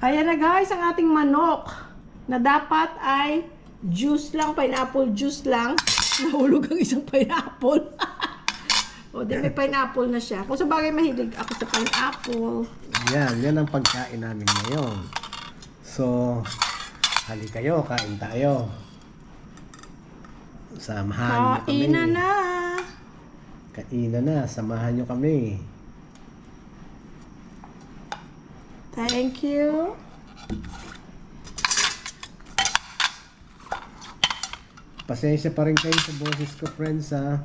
Ayan na guys, ang ating manok na dapat ay juice lang, pineapple juice lang. Nahulog ang isang pineapple. O, di may pineapple na siya. Kung sa bagay mahilig ako sa pineapple. Yan ang pagkain namin ngayon. So, hali kayo, kain tayo. Samahan nyo kami. Kainan na! Kainan na, samahan nyo kami. Thank you. Pasensya pa rin kayo sa boses ko, friends, ha.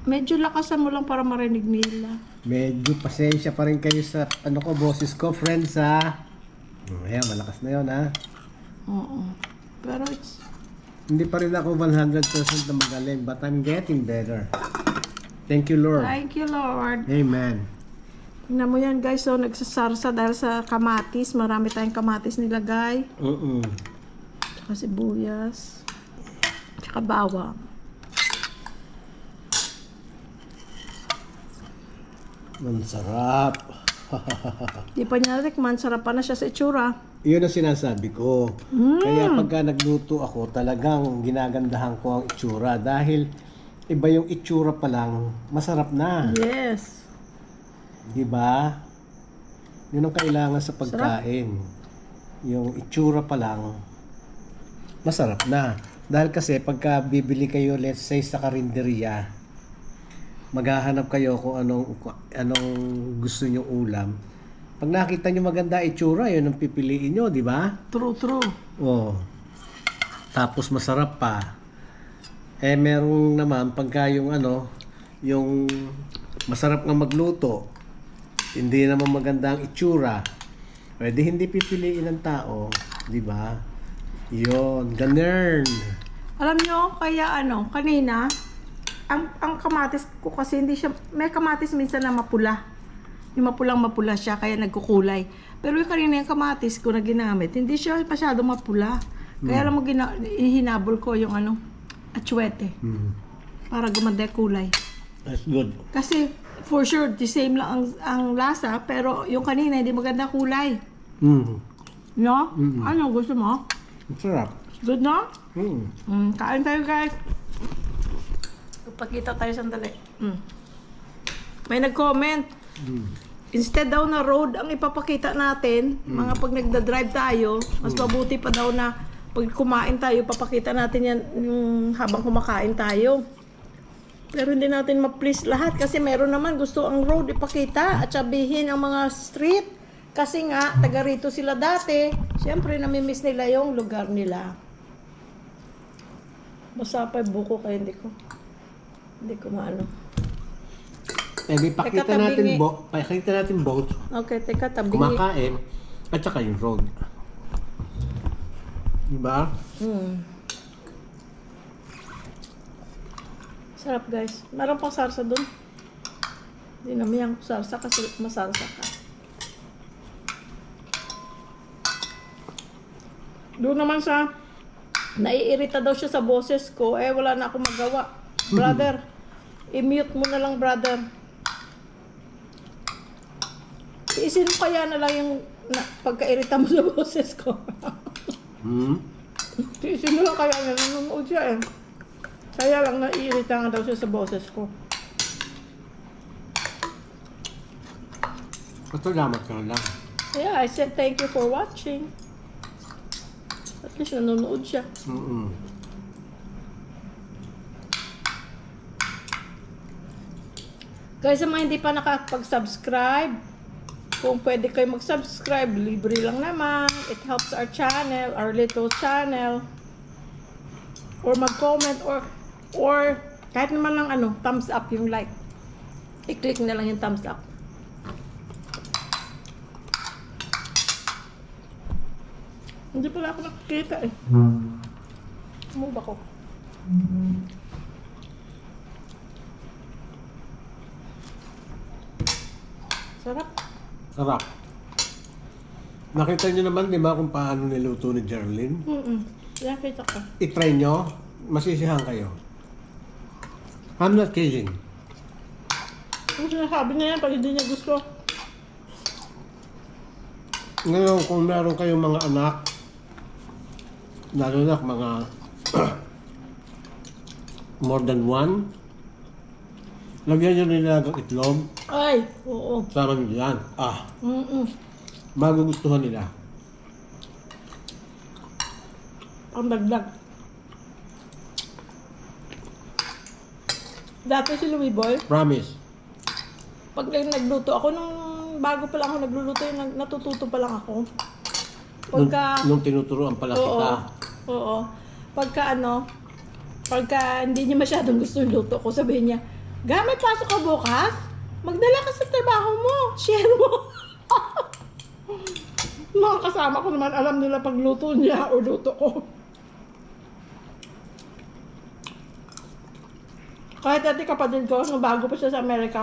Medyo lakasan mo lang para marinig nila. Medyo pasensya pa rin kayo sa boses ko, friends, ha. Ayan, malakas na yun, ha. Oo. Pero hindi pa rin ako 100% na magaling, but I'm getting better. Thank you, Lord. Thank you, Lord. Amen. Tingnan mo yan, guys. So, nagsasarsa dahil sa kamatis. Marami tayong kamatis nilagay. Tsaka sibuyas. Tsaka bawang. Ang sarap. Di pa niya natikman. Sarap pa na siya sa itsura. Yun ang sinasabi ko. Kaya pagka nagluto ako, talagang ginagandahan ko ang itsura. Dahil iba yung itsura pa lang, masarap na. Yes. Diba? Yun ang kailangan sa pagkain. Yung itsura pa lang, masarap na. Dahil kasi pagka bibili kayo, let's say sa karinderiya, maghahanap kayo kung anong gusto nyo ulam. Pag nakita nyo maganda itsura, yun ang pipiliin nyo, di ba? True. Oh. Tapos masarap pa. Eh merong naman pagka yung yung masarap nga magluto, hindi naman maganda ang itsura, pwede hindi pipiliin ng tao, di ba? Yun, ganern. Alam nyo, kaya kanina, ang kamatis ko kasi hindi siya, may kamatis minsan na mapula. Yung mapula siya, kaya nagkukulay. Pero yung kanina yung kamatis ko na ginamit, hindi siya masyado mapula. Kaya alam mo, hinabol ko yung atsuete. Para gumanda yung kulay. That's good. Kasi, for sure, the same lang ang lasa, pero yung kanina, hindi maganda kulay. No? Ano, gusto mo? Sarap. Good, no? Kain tayo, guys. Pagkita tayo sandali. May nag-comment. Instead daw na road ang ipapakita natin, mga pag nagda-drive tayo, mas mabuti pa daw na pag kumain tayo, papakita natin yan yung habang kumakain tayo. Pero hindi natin ma-please lahat kasi meron naman gusto ang road ipakita at sabihin ang mga street. Kasi nga, taga rito sila dati. Siyempre, namimiss nila yung lugar nila. Basta pa yung buko kaya hindi ko maano. Eh, pakita natin both. Okay, teka, tabi. Kumakain at saka yung road. Diba? Sarap, guys. Meron pang sarsa dun. Hindi naman yung sarsa kasi masarsa ka. Doon naman sa naiirita daw siya sa boses ko, wala na akong magawa. Brother, i-mute mo na lang, brother. Iisin mo kaya na lang yung pagkairita mo sa boses ko. Iisin mo lang kaya na nanonood siya Kaya lang naiirita nga daw siya sa boses ko. Salamat ka lang. Yeah, I said thank you for watching. At least nanonood siya. Guys, sa mga hindi pa nakapag-subscribe, kung pwede kayo mag-subscribe, libre lang naman. It helps our channel, our little channel. Or mag-comment or kahit naman lang thumbs up yung like. I-click na lang yung thumbs up. Hindi pala ako nakikita Move ako. Sarap. Sarap. Nakita nyo naman, di ba, kung paano niluto ni Geraldine? Nakita ko. I-try nyo, masisiyahan kayo. I'm not kidding. Kung sinasabi niya yan, pag hindi niya gusto. Ngayon, kung meron kayong mga anak, lalo na mga more than one, lagyan nyo nila ng itlog, Ay, oo. sama nyo yan. Magugustuhan nila. Ang dagdag. Dati si Louie Boy, Promise. pag nagluto ako, nung bago pa lang ako nagluluto, natututo pa lang ako. Pagka, Nung tinuturuan pala kita. oo. Pagka hindi niya masyadong gusto yung luto ko, sabihin niya, gamit pasok ka bukas, magdala ka sa trabaho mo, share mo. Mga kasama ko naman, alam nila pagluto niya o luto ko. Kahit dati kapatid ko, nung bago pa siya sa Amerika,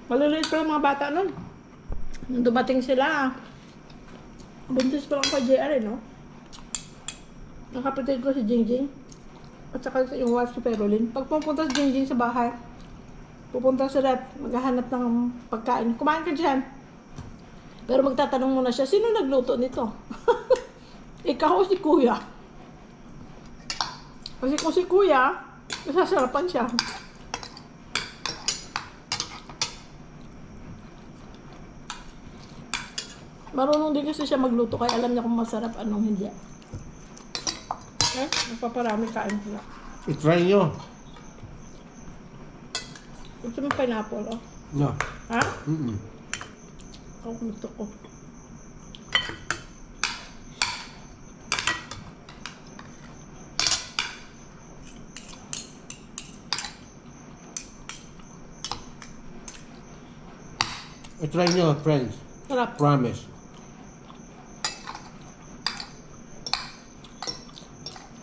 maliliit pa lang mga bata nun. Nung dumating sila, buntis pa lang kay JR, no? Ang kapatid ko si Jingjing, at saka yung wife si Perolin. Pag pupunta si Jingjing sa bahay, pupunta sa rep, maghahanap ng pagkain. Kumain ka dyan. Pero magtatanong muna siya, sino nagluto nito? Ikaw o si Kuya? Kasi kung si Kuya, nasasarapan siya. Marunong din kasi siya magluto, kaya alam niya kung masarap anong hindi. Nagpaparami kain sila. I-try nyo. Gusto mo pineapple, oh? No. Ha? Mm-mm. Ako gusto ko. I-try nyo, friends. Sarap. Promise.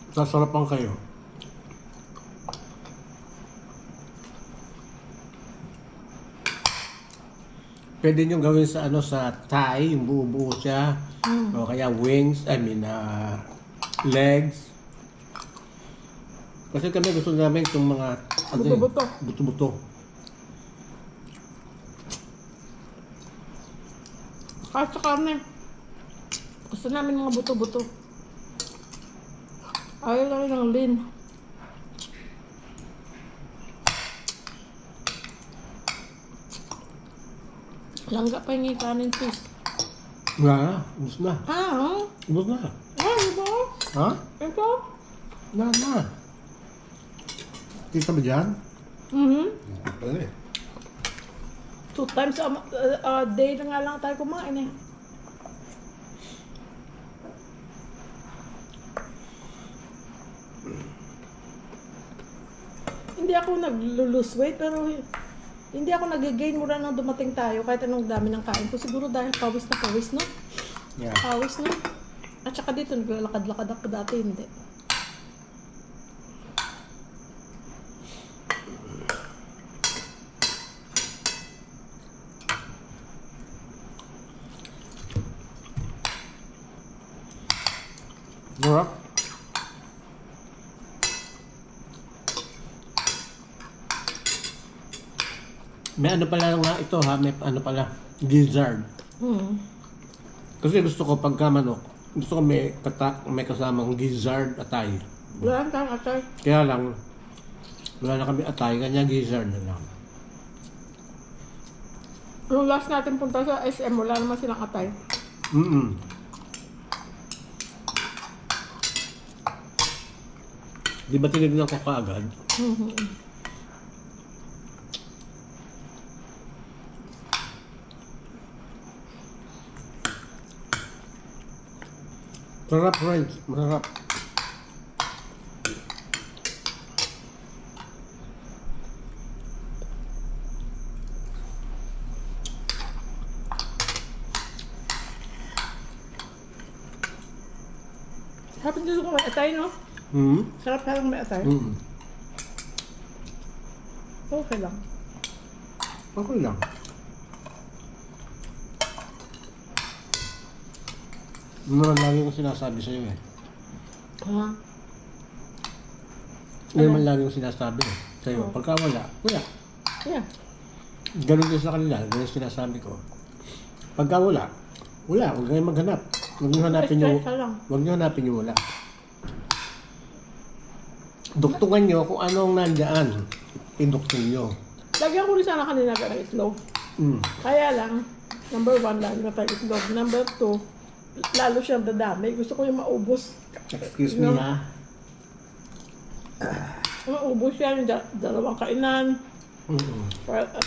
Sasarapan kayo. Pwede nyo gawin sa sa thigh, yung buo-buo siya. O kaya wings, legs. Kasi kami gusto namin itong mga Buto-buto. buto-buto. Kahit sa karne. Gusto namin mga buto-buto. Ayaw lang ng lean. Langga pa yung kanin, sis. Wala na, ubus na. Ubus na. Diba? Ha? Ito? Wala na. Kita ba dyan? Pwede. 2 times a day na nga lang tayo kumain eh. Hindi ako nag-lose weight, pero hindi ako nag-gain mula nang dumating tayo kahit anong dami ng kain ko. Siguro dahil pawis na pawis, no? Yeah. Pawis na. At saka dito, naglalakad-lakad ako dati, hindi. Sarap. May ano pala nga ito ha, may ano pala, gizzard. Kasi gusto ko pagka manok, gusto ko may kasamang gizzard atay. Wala tayong atay. Kaya lang, wala na kami atay, kanya gizzard na lang. Yung last natin punta sa SM, wala naman silang atay. Di ba tinignan ko kaagad? Sarap, friends. Masarap. Sarap dito kung may atay, no? Sarap ka lang may atay. Okay lang. Okay lang. Ano naman lagi kong sinasabi sa'yo eh. Ha? Ano naman lagi kong sinasabi eh. Sa'yo. Pagka wala. Yeah. Ganun din sa kanila. Ganun yung sinasabi ko. Pagka wala, Wala, huwag kayong maghanap. Huwag nyo hanapin yung... Stress ka lang. Huwag nyo hanapin yung wala. Duktungan nyo kung anong nandyan. Induktong nyo. Lagyan ko rin sana kanina ka ng itlog. Kaya lang, number 1, lalo na tayo itlog. Number 2, lalo siyang dadami. Gusto ko yung maubos. Excuse me ha. Maubos yan, dalawang kainan.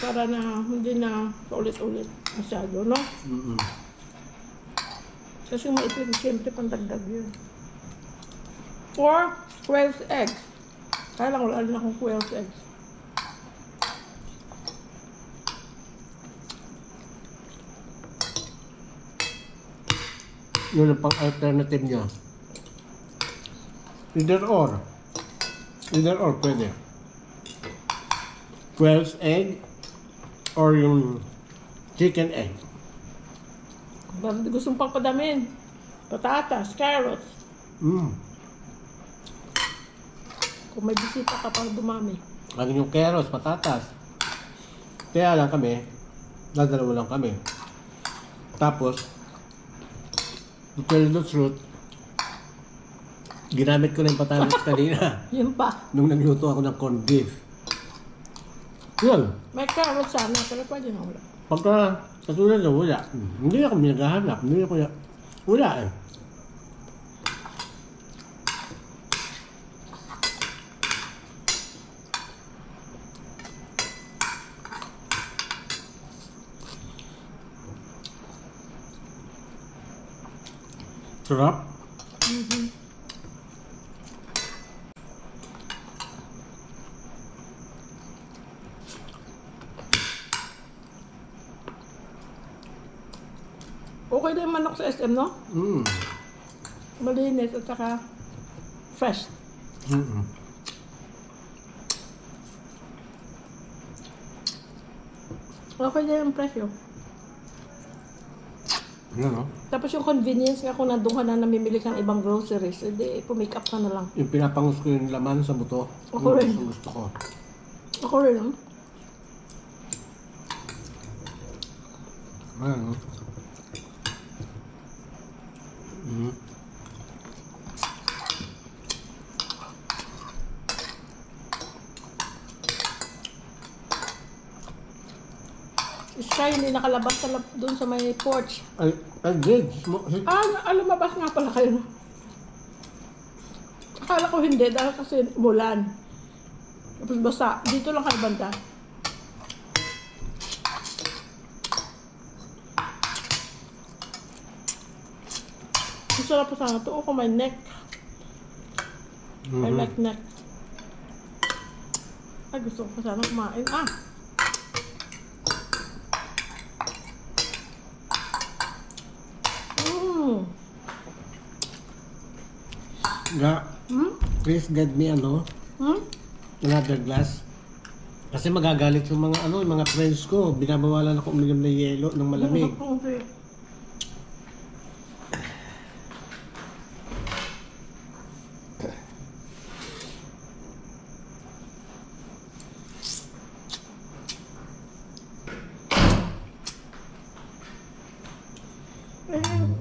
Para na hindi na ulit-ulit masyado, no? Kasi maitlog, siyempre pandagdag yun. Or 12 eggs. Kaya lang wala rin akong 12 eggs. Yun ang pang-alternative nyo. Either or. Either or pwede. 12 egg or yung chicken egg. Bakit gustong pagpadamin? Patatas, carrots. Kung may bisita ka pang dumami. Ano yung carrots, patatas. Kaya lang kami, dadalawa lang kami. Tapos, to tell the truth, ginamit ko na yung patatas kanina. Yun pa. Nung nagluto ako ng corned beef. Yun. May carrots sana, pero pwede na wala. Pagka katulad na wala. Hindi ako naghahanap. Hindi ako wala eh. Sarap. Okay na yung manok sa SM, no? Malinis at saka fresh. Okay na yung presyo. Yan o. Tapos yung convenience nga kung nandun ka na namimili ka ng ibang groceries, edi pumake up ka na lang. Yung pinapangus ko yung laman sa buto. Ako rin. Gusto ko. Ako rin, no? Ayan o. Sky, hindi nakalabas sa doon sa may porch. I did. Lumabas nga pala kayo. Akala ko hindi dahil kasi mulan. Tapos basta, dito lang kayo banda. Ang sarap po sana ito. Kung may neck. I like neck. Ay, gusto ko pa sana kumain. Please get me another glass. Kasi magagalit yung mga yung mga friends ko. Binabawalan ako uminom ng yelo ng malamig. Okay.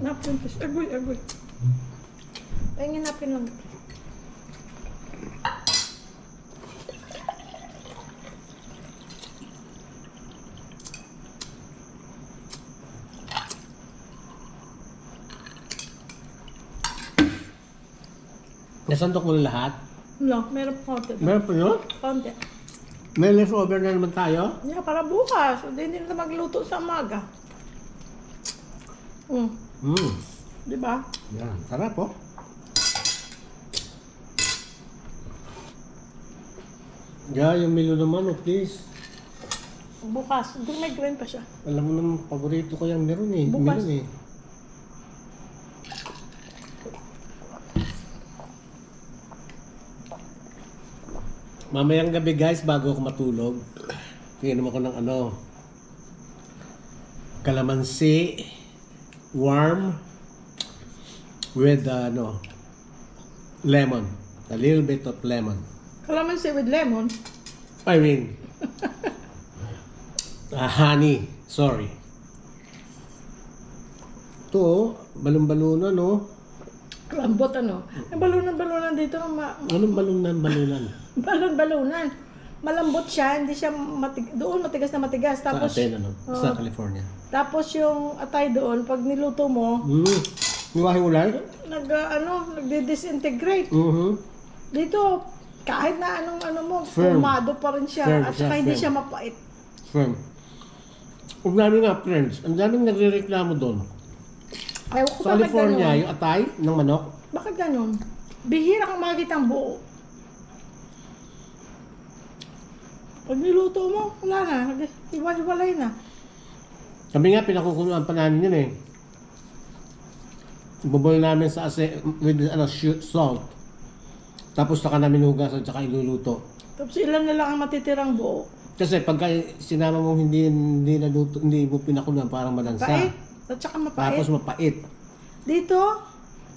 Napkin, please. Agoy. Pahingin napkin lang. Nasandok mo na lahat? No, meron pa konti. Meron pa yun? Konti. May leftover na naman tayo? Yeah, para bukas. Hindi nila magluto sa umaga. Diba? Yan, sarap po. Yung Milo naman, please. Bukas. Doon may grain pa siya. Alam mo naman, paborito ko yung meron eh. Bukas. Meron eh. Mamayang gabi guys, bago ako matulog, tingnan mo ko ng kalamansi, warm, with lemon. A little bit of lemon. Calamansi with lemon? I mean, honey. Sorry. Ito, balon-balunan, no? Lambot ano. Yung balunan dito, Anong balunan? balon-balunan. Malambot siya, hindi siya doon matigas na matigas. Tapos, sa Aten, ano? Sa California. tapos yung atay doon, pag niluto mo, Hiwa-hiwalay? nagdi-disintegrate. Dito, kahit na anong mo, Firm. formado pa rin siya. Firm At saka siya, hindi firm. siya mapait. Firm. Ang dami nga, friends. Ang daming nagre-reklamo doon. Ayaw ko Sa bakit California, ganun. yung atay ng manok, Bakit ganun? Bihira kang makikita ang buo. Pag niluto mo, wala na. Iwalay na. kami nga pinakukuluan pa namin yun eh. Bubol namin sa with salt. Tapos saka namin hugasan at saka iluluto. Tapos ilan na lang ang matitirang buo. Kasi pagka sinama mo hindi naluto, hindi mo pinakuluan, parang malansa. Pait. At saka mapait. Tapos mapait. Dito,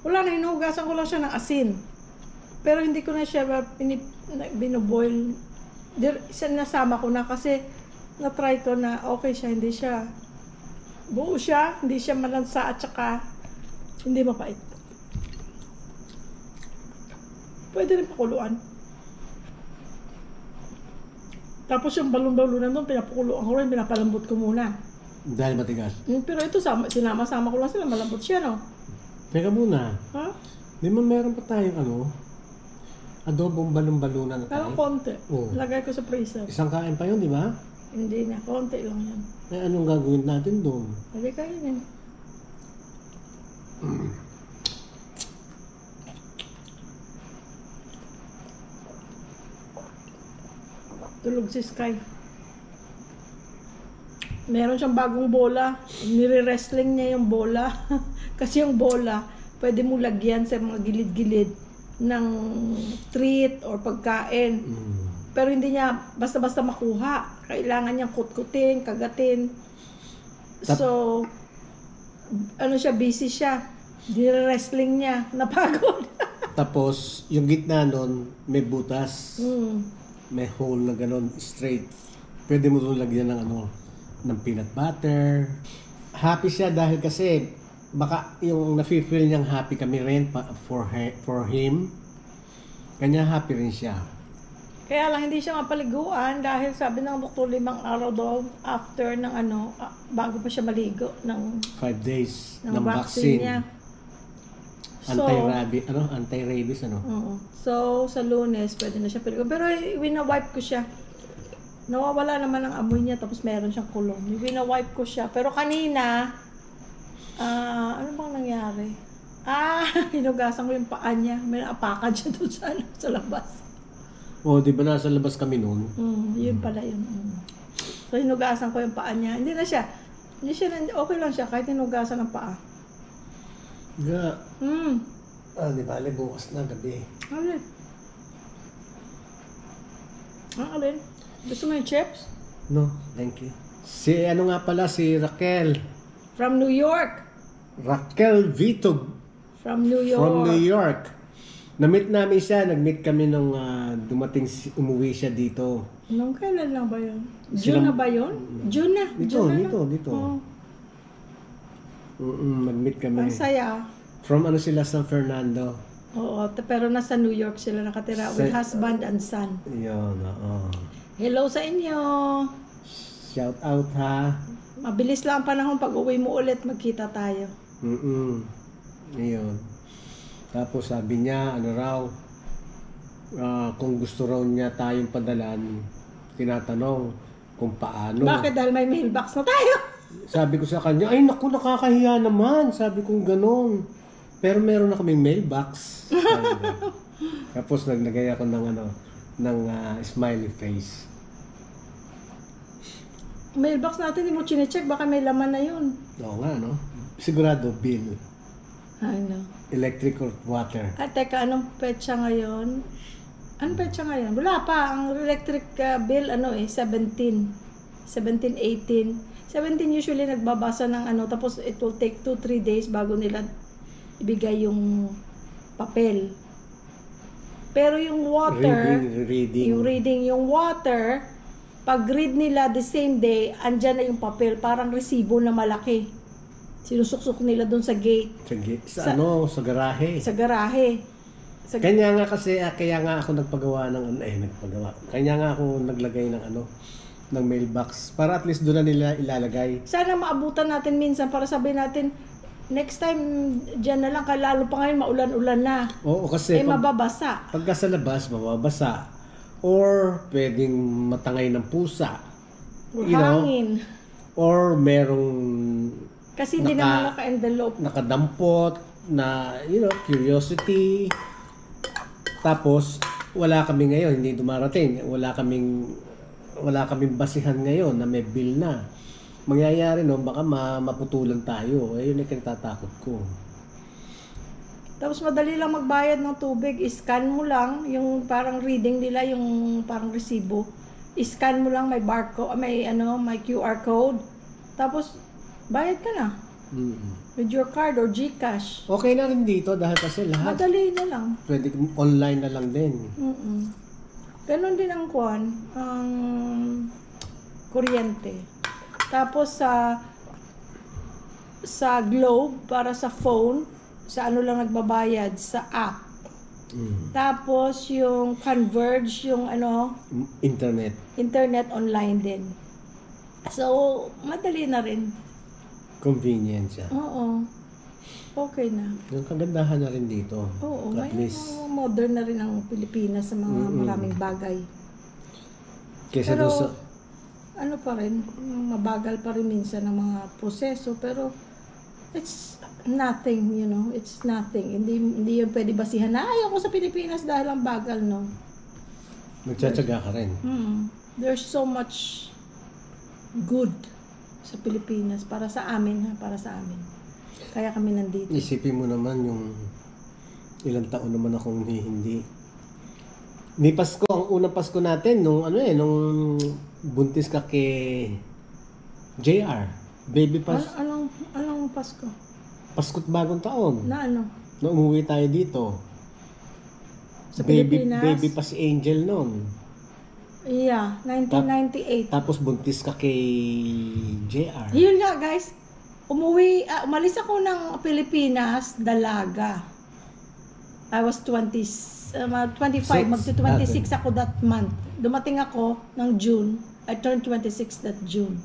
wala na, hinugasan ko lang siya ng asin. Pero hindi ko na siya binoboil. Nasama ko na kasi na-try ko na okay siya, hindi siya buo siya, hindi siya malansa at saka hindi mapait. Pwede rin pakuluan. Tapos yung balon-balunan doon, pinapakuluan ko rin, pinapalambot ko muna. Dahil matigas. Pero ito, sinama-sama ko lang sila, malambot siya, no? Teka muna. Ha? Di ba meron pa tayong adobong balon-balunan na Parang tayo? konti. Oo. Lagay ko sa freezer. Isang kain pa yun, di ba? Hindi na, konti lang yan. Eh, anong gagawin natin doon? Lagay kayo yun. Tulog si Sky. Meron siyang bagong bola. Nire-wrestling niya yung bola. Kasi yung bola, pwede mo lagyan sa mga gilid-gilid ng treat or pagkain. Pero hindi niya basta-basta makuha. Kailangan niyang kutkutin, kagatin. So, busy siya. Nire-wrestling niya. Napagod. Tapos, yung gitna nun, may butas. Mm. May hole na gano'n, straight. Pwede mo doon lagyan ng peanut butter. Happy siya dahil kasi baka yung nafe-feel niyang happy kami rin for him. Kanya happy rin siya. Kaya lang hindi siya mapaliguan dahil sabi ng doktor 5 araw daw after ng bago pa siya maligo ng 5 days ng ng vaccine vaccine. niya. Anti-rabies, Oo. So, sa Lunes, pwede na siya paligo. Pero wina-wipe ko siya. Nawawala naman ang amoy niya tapos meron siyang kulong. Wina-wipe ko siya. Pero kanina, ano bang nangyari? Hinugasan ko yung paa niya. May naapakan siya doon sa labas. Oh, di ba nasa labas kami noon? Yun pala yun. So, hinugasan ko yung paa niya. Hindi okay lang siya kahit hinugasan ng paa. Ga. Di ba? Bukas na gabi. Alin? Alin? Gusto mo yung chips? No, thank you. Si Raquel. From New York. Raquel Vitog. From New York. From New York. Na-meet namin siya. Nag-meet kami nung umuwi siya dito. Nung kailan lang ba yun? June na ba yun? June na. Dito. Oh. Nag-meet kami. Ang saya. From sila, San Fernando. Oo, pero nasa New York sila nakatira with husband and son. Yun, oo. Hello sa inyo. Shout out ha. Mabilis lang ang panahon pag uwi mo ulit magkita tayo. Yun. Tapos sabi niya, kung gusto raw niya tayong padalan, tinatanong kung paano. Bakit? Dahil may mailbox na tayo. Sabi ko sa kanya, ay naku, nakakahiya naman. Sabi ko gano'n. Pero meron na kaming mailbox. Tapos naglagay ako ng smiley face. Mailbox natin, hindi mo chinecheck, baka may laman na yun. Oo nga, no? Sigurado, bill. Ano? Electric or water. Teka, anong petsa ngayon? Anong petsa ngayon? Wala pa. Ang electric bill, 17. 17, 18. 17 usually nagbabasa ng tapos it will take 2-3 days bago nila ibigay yung papel. Pero yung water, yung water, pag read nila the same day, andyan na yung papel, parang resibo na malaki. Sinusuksok nila doon sa gate. Sa garahe. Sa garahe. Kanya nga kasi, kaya nga ako nagpagawa Kanya nga ako naglagay ng ng mailbox. Para at least doon na nila ilalagay. Sana maabutan natin minsan para sabihin natin, next time, dyan na lang, lalo pa ngayon, maulan-ulan na. Oo, kasi mababasa. Pagka sa labas, mababasa. Or pwedeng matangay ng pusa. Or hangin. Or merong kasi hindi naman naka-envelope. Nakadampot na, curiosity. Tapos, wala kami ngayon, hindi dumarating. Wala kaming basihan ngayon na may bill na. Mangyayari baka maputulan tayo. Yun yung kinatatakot ko. Tapos madali lang magbayad ng tubig. I-scan mo lang yung parang reading nila, yung parang resibo. I-scan mo lang, may barcode, may QR code. Tapos bayad ka na. With your card or GCash. Okay na rin dito dahil kasi lahat. Madali na lang. Pwede online na lang din. Ganon din ang ang kuryente. Tapos sa Globe, para sa phone, sa lang nagbabayad, sa app. Tapos yung Converge, yung internet online din. So, madali na rin. Convenient siya. Oo. Okay na. Yung kagandahan na rin dito. Oo. At least modern na rin ang Pilipinas sa mga maraming bagay. Kesa pero, sa pa rin, mabagal pa rin minsan ang mga proseso, pero it's nothing, it's nothing. Hindi yun pwede basihan na, ayaw ko sa Pilipinas dahil ang bagal, no? Magtsatsaga ka rin. There's so much good sa Pilipinas para sa amin, para sa amin. Kaya kami nandito. Isipin mo naman yung ilang taon naman akong hindi. Ni Pasko, ang unang Pasko natin nung buntis ka kay JR. Baby Pasko. Anong Pasko? Pasko't bagong taon. Na Na umuwi tayo dito. Sa Pilipinas? Baby pa si Angel noon. Yeah, 1998. Tapos buntis ka kay JR. Yun nga guys, umalis ako ng Pilipinas, dalaga. I was 25, magto-26 ako that month. Dumating ako ng June, I turned 26 that June.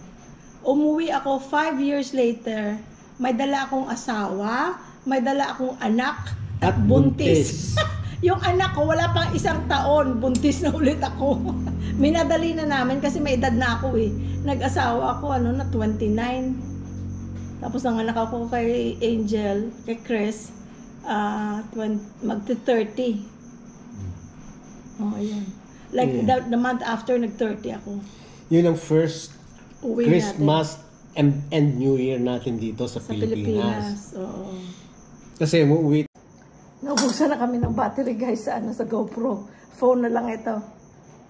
Umuwi ako 5 years later, may dala akong asawa, may dala akong anak, at buntis. Yung anak ko, wala pang 1 taon, buntis na ulit ako. Minadali na namin kasi may edad na ako eh. Nag-asawa ako, na 29. Tapos ang anak ako kay Angel, kay Chris, magti-30. Ayan. Like the month after, nag-30 ako. Yun ang first Uwi Christmas and New Year natin dito sa Pilipinas. Oo. Kasi umuwi. Naubusan na kami ng battery guys sa GoPro. Phone na lang ito.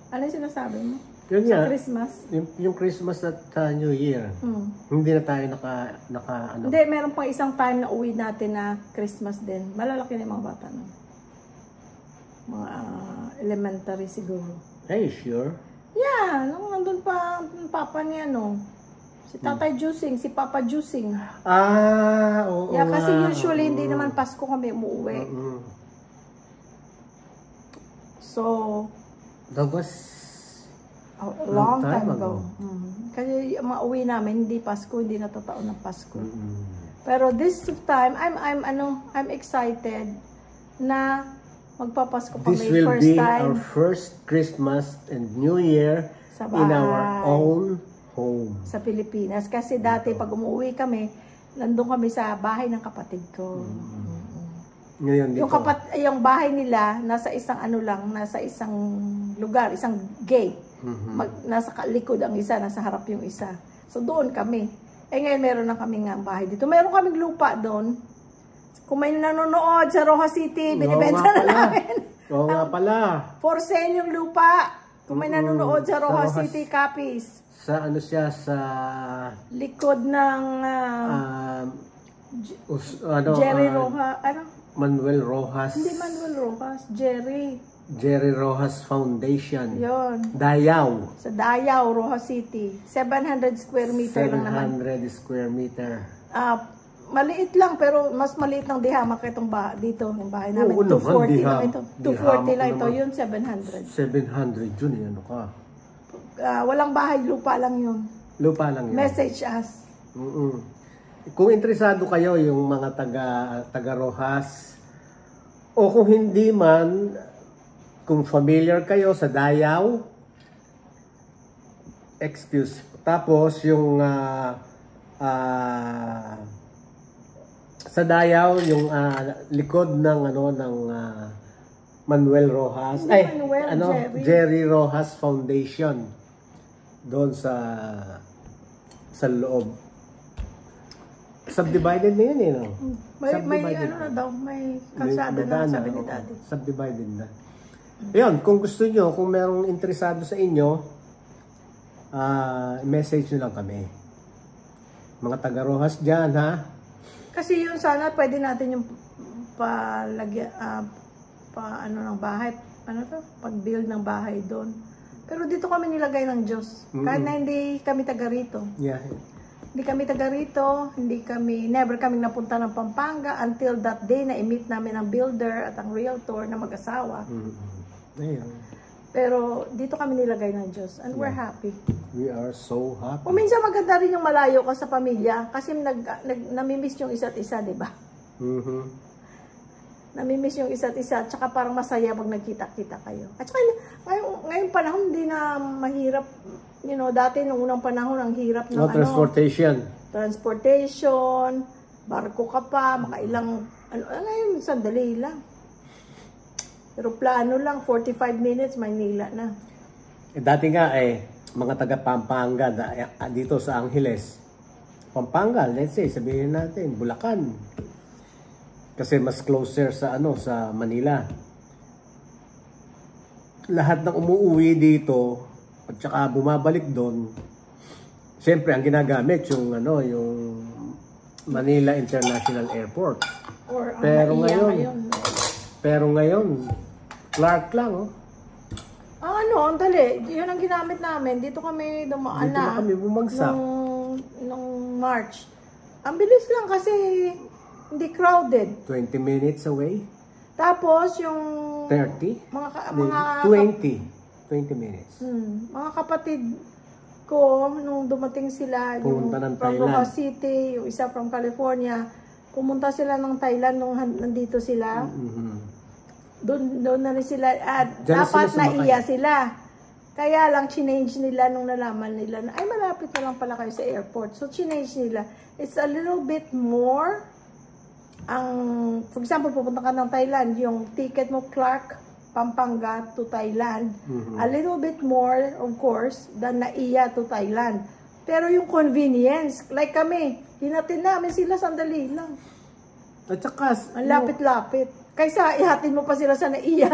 Ano yung sinasabi mo? Yun sa nga, Christmas? Yung Christmas at New Year. Hindi na tayo naka Hindi, meron pang isang time na uwi natin na Christmas din. Malalaki na yung mga bata no? Mga elementary siguro. Are you sure? Yeah, nung nandun pa ang papa niya, si Tatay Jusing, si Papa Jusing. Oo. Yeah, kasi usually hindi naman Pasko kami umuwi. So, that was a long time ago. Kasi yung mga uwi namin, hindi Pasko, hindi natataon ng Pasko. Pero this time, I'm excited na magpapasko kami this will first be time. Our first Christmas and New Year in our own home. Sa Pilipinas. Kasi dati pag umuwi kami, nandun kami sa bahay ng kapatid ko. Ngayon dito. Yung bahay nila, nasa isang nasa isang lugar, isang gate. Nasa likod ang isa, nasa harap yung isa. So doon kami. Ngayon meron na kaming bahay dito. Meron kaming lupa doon. Kung may nanonood sa Rojas City, binibenta na namin. Oo nga pala. For sale yung lupa. Kung may nanonood sa Rojas City, copies. Sa siya, sa likod ng Jerry Rojas. Manuel Rojas. Hindi Manuel Rojas, Jerry Rojas Foundation. Yon. Dayao. Sa Dayao, Rojas City. 700 square meter lang naman. 700 square meter. maliit lang, pero mas maliit ng dihamak itong dito, yung bahay namin. Oo naman, 240 lang ito. 240 lang ito, naman. yun 700. 700 yun, ano ka? Walang bahay, lupa lang yun. Lupa lang yun. Message us. Kung interesado kayo, yung mga taga Rojas, o kung hindi man, kung familiar kayo sa Dayaw, excuse. Tapos yung sa Dayaw, yung likod ng Manuel Rojas, Jerry Rojas Foundation, doon sa loob. Subdivided na yun, no? May kalsada na, sabi ni Daddy. Subdivided na. Ayun, kung gusto nyo, kung merong interesado sa inyo, message nyo lang kami. Mga taga Rojas dyan, ha? Kasi yun sana, pwede natin yung ng bahay, pag-build ng bahay doon. Pero dito kami nilagay ng Diyos. Kahit na hindi kami taga rito. Yeah. Hindi kami taga rito, never kami napunta ng Pampanga until that day na i-meet namin ang builder at ang realtor na mag-asawa. Ayun. Pero dito kami nilagay ng Diyos and we're happy. We are so happy. O minsan maganda rin yung malayo ka sa pamilya kasi namimiss yung isa't isa, di ba? Namimiss yung isa't isa, tsaka parang masaya pag nagkita-kita kayo. At saka ngayon panahon hindi na mahirap. You know, dati nung unang panahon ang hirap ng transportation, barko ka pa, makailang ngayon sandali lang. Pero plano lang 45 minutes Maynila na. Dati nga mga taga Pampanga dito sa Angeles. Pampanga, let's say sabihin natin Bulacan. Kasi mas closer sa sa Manila. Lahat ng umuwi dito at saka bumabalik doon, siyempre ang ginagamit yung Manila International Airport. Pero ngayon Clark lang, oh. Ang dali. Yun ang ginamit namin. Dito kami dumaan Dito na kami bumagsak. Nung March. Ang bilis lang kasi hindi crowded. 20 minutes away. Tapos yung 30? 20 minutes. Mga kapatid ko, nung dumating sila, pumunta ng from Thailand. Rojas City, yung isa from California, pumunta sila ng Thailand nung nandito sila. Doon na rin sila, dapat naiya sila. Kaya lang, change nila nung nalaman nila na, ay malapit na lang pala kayo sa airport. So, change nila. It's a little bit more, for example, pupunta ka ng Thailand, yung ticket mo, Clark, Pampanga to Thailand. A little bit more, of course, than Naiya to Thailand. Pero yung convenience, like kami, hinatin namin sila sandali lang. At saka, ang lapit-lapit. Kaysa ihatin mo pa sila sa Naiya.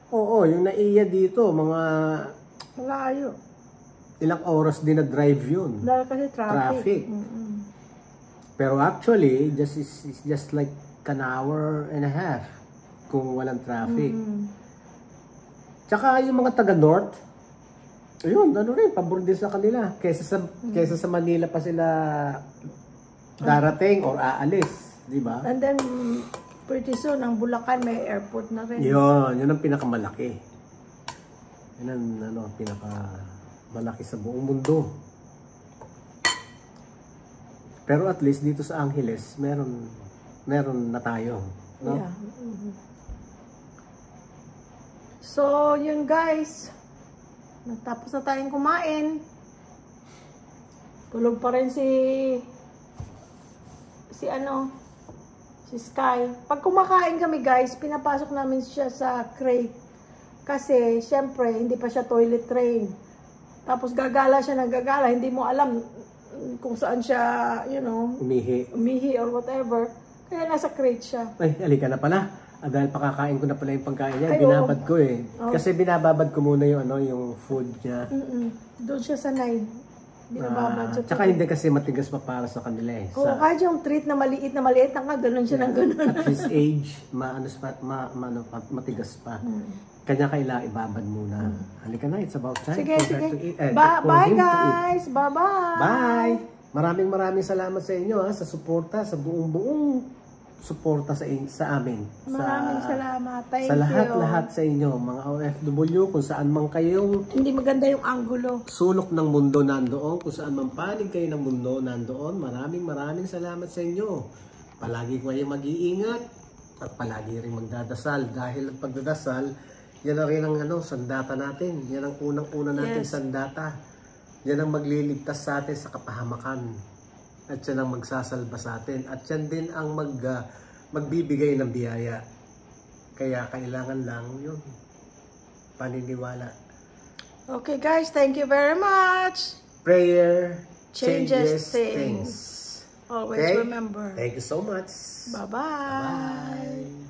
Oo, yung Naiya dito, mga malayo. Ilang oras din na drive yun. Dahil kasi traffic. Pero actually, it's just like an hour and a half kung walang traffic. Tsaka yung mga taga-north, ayun, pabor din sa kanila. Kaysa sa Manila pa sila darating or aalis, di ba? And then, pretty soon, ang Bulacan may airport na rin. Yun ang pinakamalaki. Yun ang pinakamalaki sa buong mundo. Pero at least dito sa Angeles, meron na tayo. No? Yeah. So, yun guys. Natapos na tayong kumain. Tulog pa rin si Sky. Pag kumakain kami guys, pinapasok namin siya sa crate. Kasi, syempre, hindi pa siya toilet trained. Tapos gagala siya ng gagala. Hindi mo alam kung saan siya, umihi or whatever. Kaya nasa crate siya. Ay, halika na pala. Dahil pakakain ko na pala yung pagkain niya. Binabad ko eh. Kasi binababad ko muna yung food niya. Doon siya sanay. Binababad siya. Tsaka hindi kasi matigas pa para sa kanila eh. Kahit yung treat na maliit ganun siya ng ganun. At his age, matigas pa. Kanya kaila ibabad muna. Halika na, it's about time. Sige. Bye guys. Bye-bye. Bye. Maraming salamat sa inyo sa suporta, sa buong suporta sa amin. Maraming salamat. Thank Sa you. lahat sa inyo, mga OFW, kung saan man kayong Hindi maganda yung angulo. sulok ng mundo nandoon, kung saan man panig kayo ng mundo nandoon, maraming salamat sa inyo. Palagi kayong mag-iingat at palagi rin magdadasal dahil ang pagdadasal, yan na rin ang sandata natin. Yan ang unang-una natin sandata. Yan ang magliligtas sa atin sa kapahamakan. At yan ang magsasalba sa atin. At yan din ang magbibigay ng biyaya. Kaya kailangan lang yun. Paniniwala. Okay guys, thank you very much. Prayer Changes changes things. things. Always Okay? remember. Thank you so much. Bye-bye. Bye.